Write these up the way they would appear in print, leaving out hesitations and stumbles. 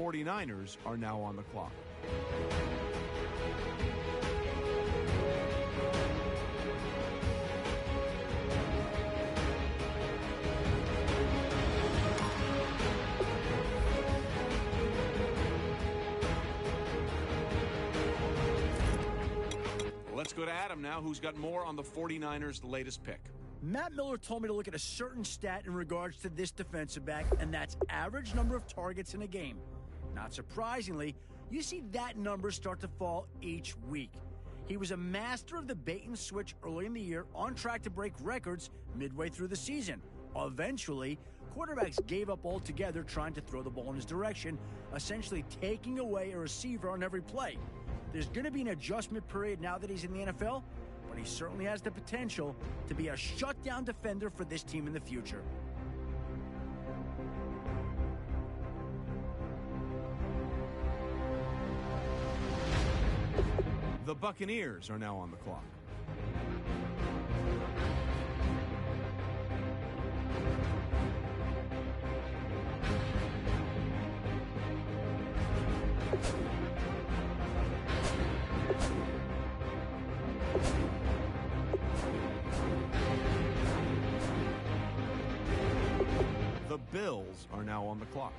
49ers are now on the clock. Let's go to Adam now, who's got more on the 49ers' latest pick. Matt Miller told me to look at a certain stat in regards to this defensive back, and that's average number of targets in a game. Not surprisingly, you see that number start to fall each week. He was a master of the bait and switch early in the year, on track to break records midway through the season. Eventually, quarterbacks gave up altogether trying to throw the ball in his direction, essentially taking away a receiver on every play. There's going to be an adjustment period now that he's in the NFL, but he certainly has the potential to be a shutdown defender for this team in the future. The Buccaneers are now on the clock. The Bills are now on the clock.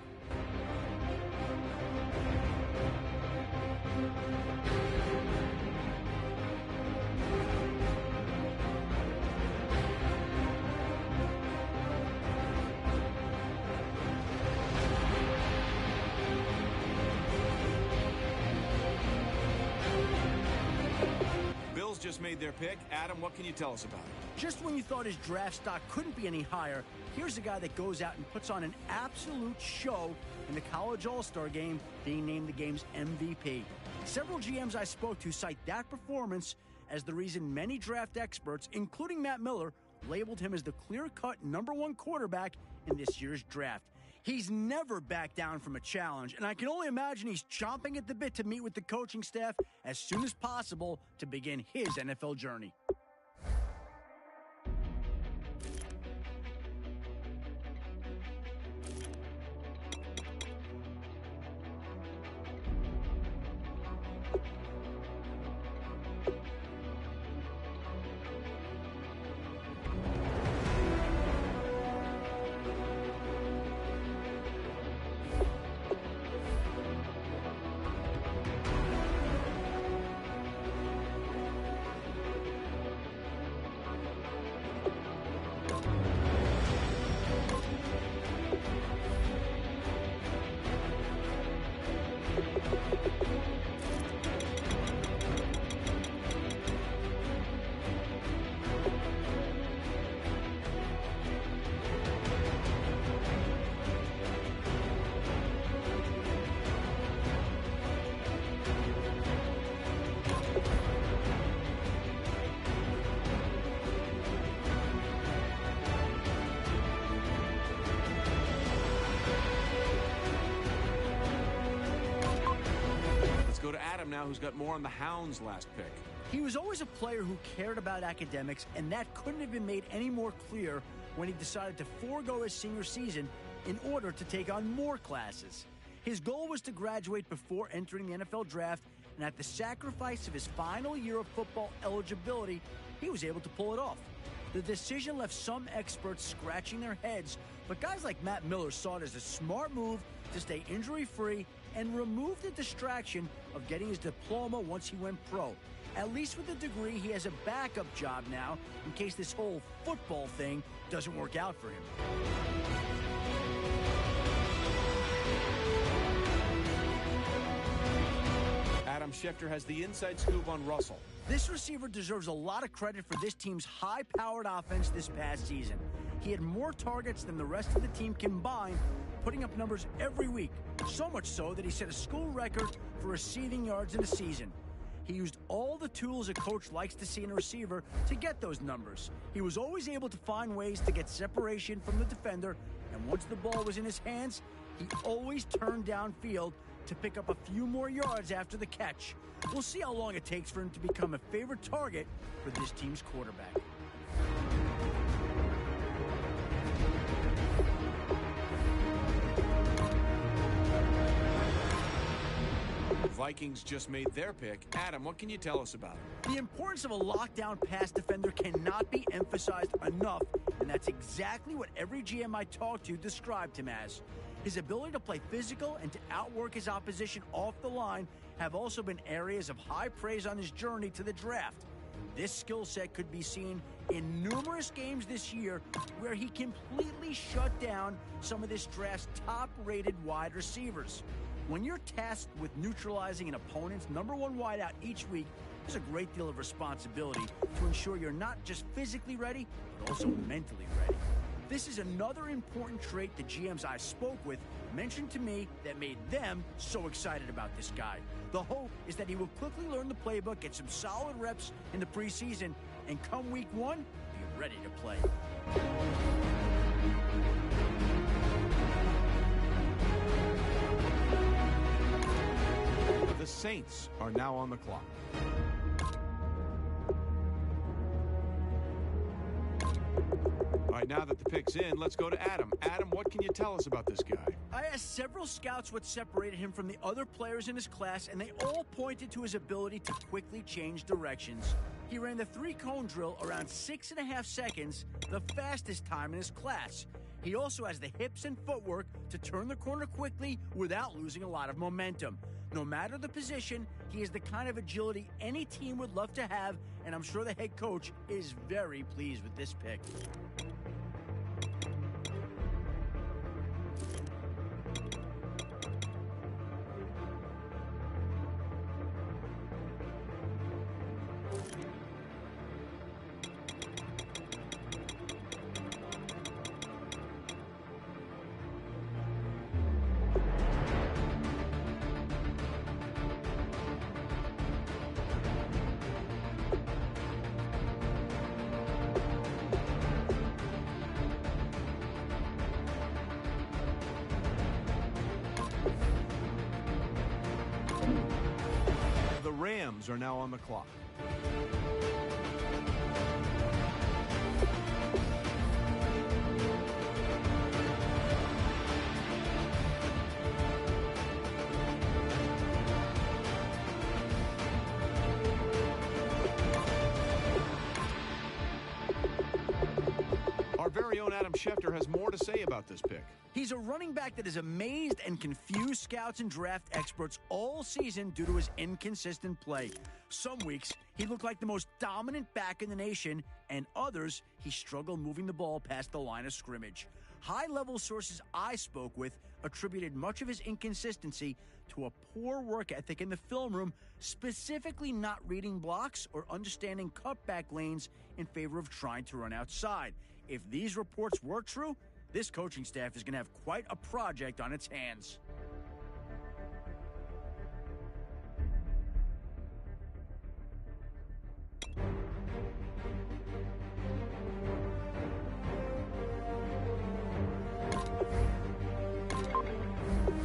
Bills just made their pick. Adam, what can you tell us about it? Just when you thought his draft stock couldn't be any higher, here's a guy that goes out and puts on an absolute show in the College All-Star game, being named the game's MVP. Several GMs I spoke to cite that performance as the reason many draft experts, including Matt Miller, labeled him as the clear-cut #1 quarterback in this year's draft. He's never backed down from a challenge, and I can only imagine he's chomping at the bit to meet with the coaching staff as soon as possible to begin his NFL journey. Now, who's got more on the Hounds' last pick. He was always a player who cared about academics, and that couldn't have been made any more clear when he decided to forego his senior season in order to take on more classes. His goal was to graduate before entering the NFL draft, and at the sacrifice of his final year of football eligibility, he was able to pull it off. The decision left some experts scratching their heads, but guys like Matt Miller saw it as a smart move to stay injury-free and remove the distraction of getting his diploma once he went pro. At least with the degree, he has a backup job now in case this whole football thing doesn't work out for him. Adam Schefter has the inside scoop on Russell. This receiver deserves a lot of credit for this team's high-powered offense this past season. He had more targets than the rest of the team combined, putting up numbers every week. So much so that he set a school record for receiving yards in a season. He used all the tools a coach likes to see in a receiver to get those numbers. He was always able to find ways to get separation from the defender, and once the ball was in his hands, he always turned downfield to pick up a few more yards after the catch. We'll see how long it takes for him to become a favorite target for this team's quarterback. Vikings just made their pick. Adam, what can you tell us about it? The importance of a lockdown pass defender cannot be emphasized enough, and that's exactly what every GM I talked to described him as. His ability to play physical and to outwork his opposition off the line have also been areas of high praise on his journey to the draft. This skill set could be seen in numerous games this year where he completely shut down some of this draft's top-rated wide receivers. When you're tasked with neutralizing an opponent's number one wideout each week, there's a great deal of responsibility to ensure you're not just physically ready, but also mentally ready. This is another important trait the GMs I spoke with mentioned to me that made them so excited about this guy. The hope is that he will quickly learn the playbook, get some solid reps in the preseason, and come week one, be ready to play. The Saints are now on the clock. All right, now that the pick's in, let's go to Adam. Adam, what can you tell us about this guy? I asked several scouts what separated him from the other players in his class, and they all pointed to his ability to quickly change directions. He ran the three-cone drill around 6.5 seconds, the fastest time in his class. He also has the hips and footwork to turn the corner quickly without losing a lot of momentum. No matter the position, he is the kind of agility any team would love to have, and I'm sure the head coach is very pleased with this pick. The Rams are now on the clock. Our very own Adam Schefter has more to say about this pick. He's a running back that has amazed and confused scouts and draft experts all season due to his inconsistent play. Some weeks, he looked like the most dominant back in the nation, and others, he struggled moving the ball past the line of scrimmage. High-level sources I spoke with attributed much of his inconsistency to a poor work ethic in the film room, specifically not reading blocks or understanding cutback lanes in favor of trying to run outside. If these reports were true, this coaching staff is going to have quite a project on its hands.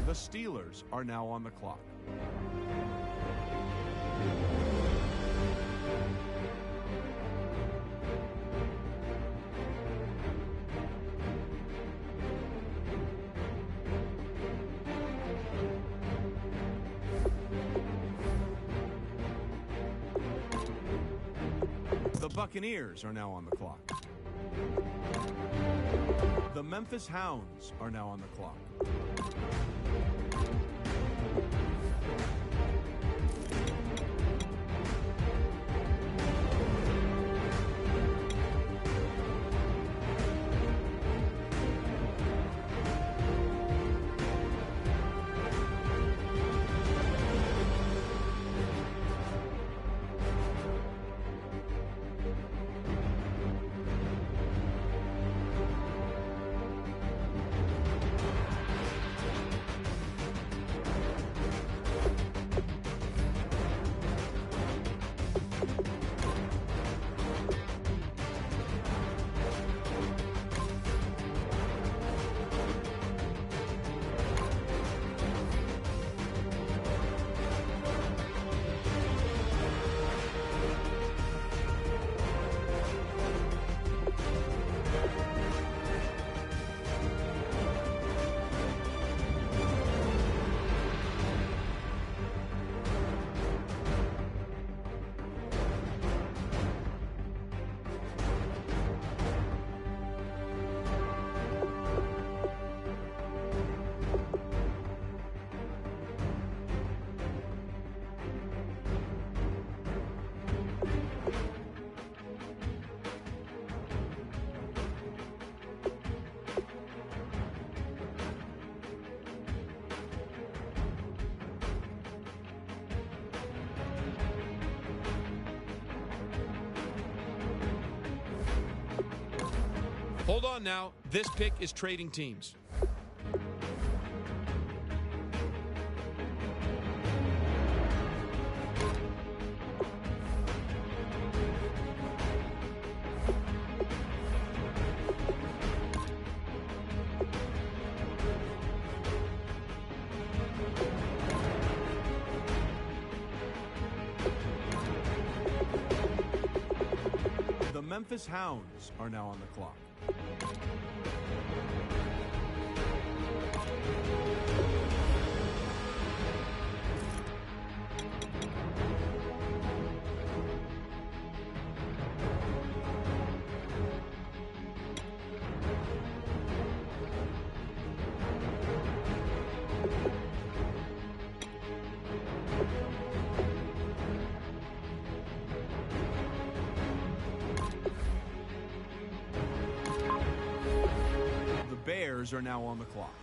The Steelers are now on the clock. The Buccaneers are now on the clock. The Memphis Hounds are now on the clock. Hold on now. This pick is trading teams. The Memphis Hounds are now on the clock. The Bears are now on the clock.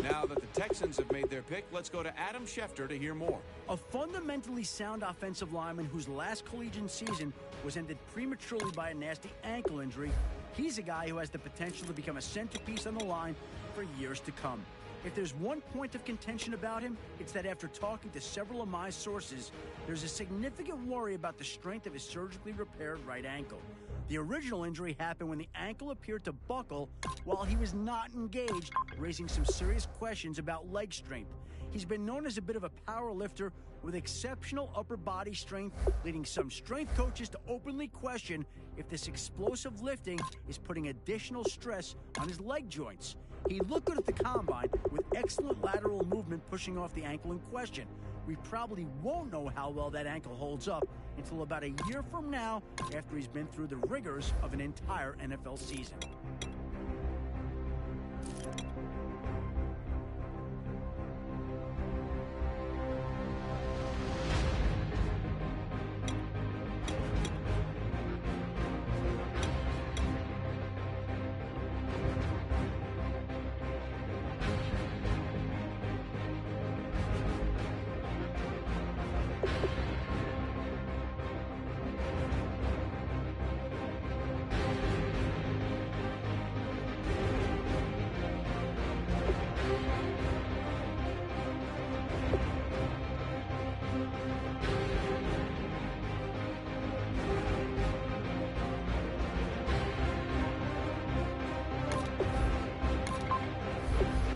Now that the Texans have made their pick, let's go to Adam Schefter to hear more. A fundamentally sound offensive lineman whose last collegiate season was ended prematurely by a nasty ankle injury, he's a guy who has the potential to become a centerpiece on the line for years to come. If there's one point of contention about him, it's that after talking to several of my sources, there's a significant worry about the strength of his surgically repaired right ankle. The original injury happened when the ankle appeared to buckle while he was not engaged, raising some serious questions about leg strength. He's been known as a bit of a power lifter with exceptional upper body strength, leading some strength coaches to openly question if this explosive lifting is putting additional stress on his leg joints. He looked good at the combine with excellent lateral movement pushing off the ankle in question. We probably won't know how well that ankle holds up until about a year from now, after he's been through the rigors of an entire NFL season.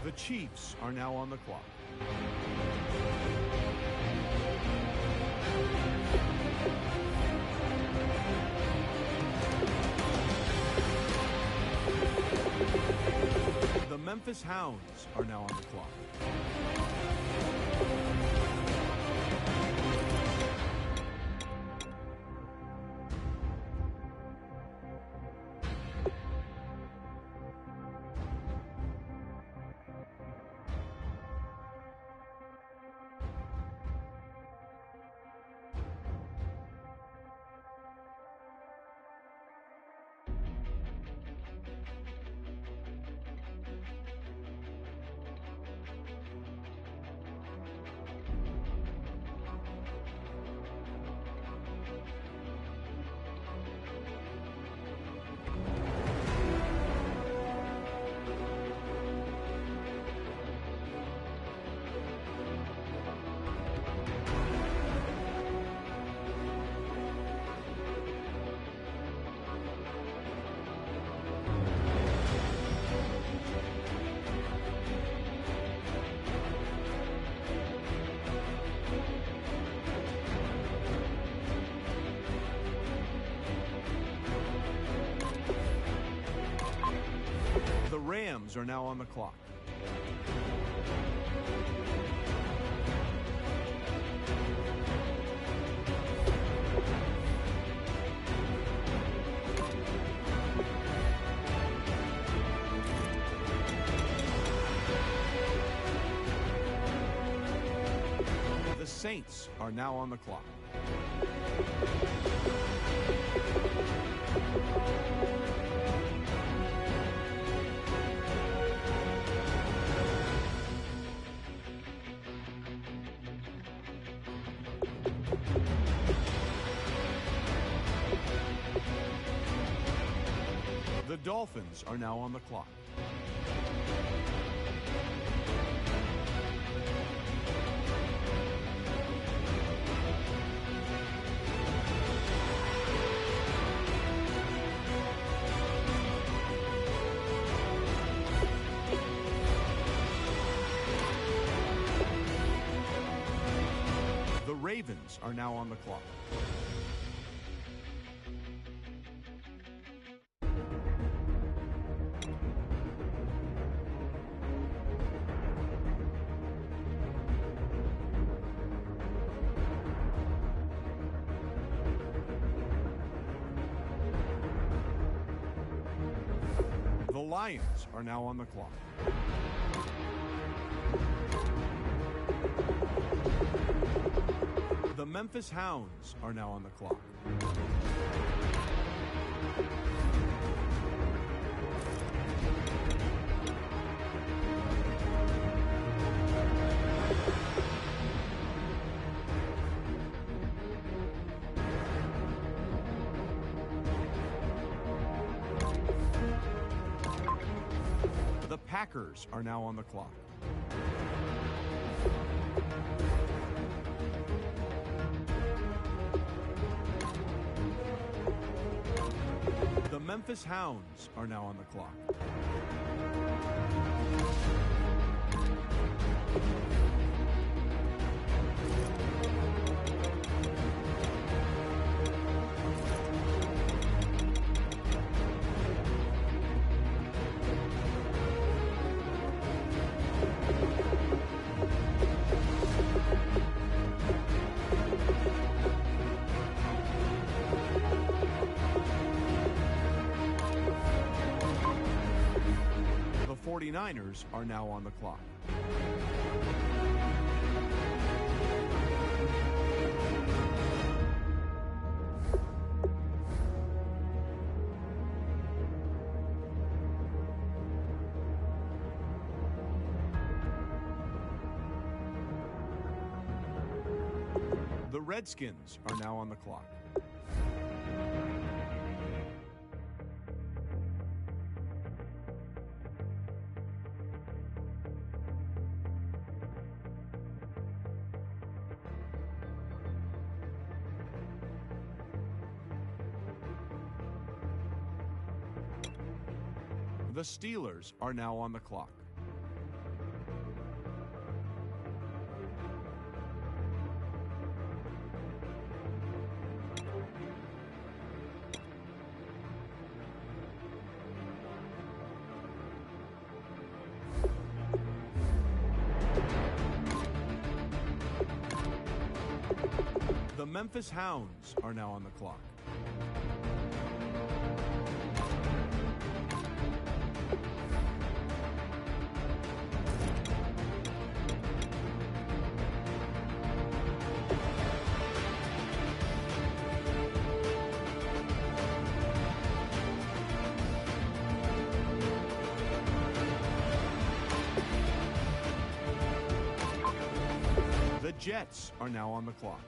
The Chiefs are now on the clock. The Memphis Hounds are now on the clock. The Rams are now on the clock. The Saints are now on the clock. The Dolphins are now on the clock. The Ravens are now on the clock. The Lions are now on the clock. The Memphis Hounds are now on the clock. The Packers are now on the clock. The Memphis Hounds are now on the clock. The 49ers are now on the clock. The Redskins are now on the clock. The Steelers are now on the clock. The Memphis Hounds are now on the clock. The Jets are now on the clock.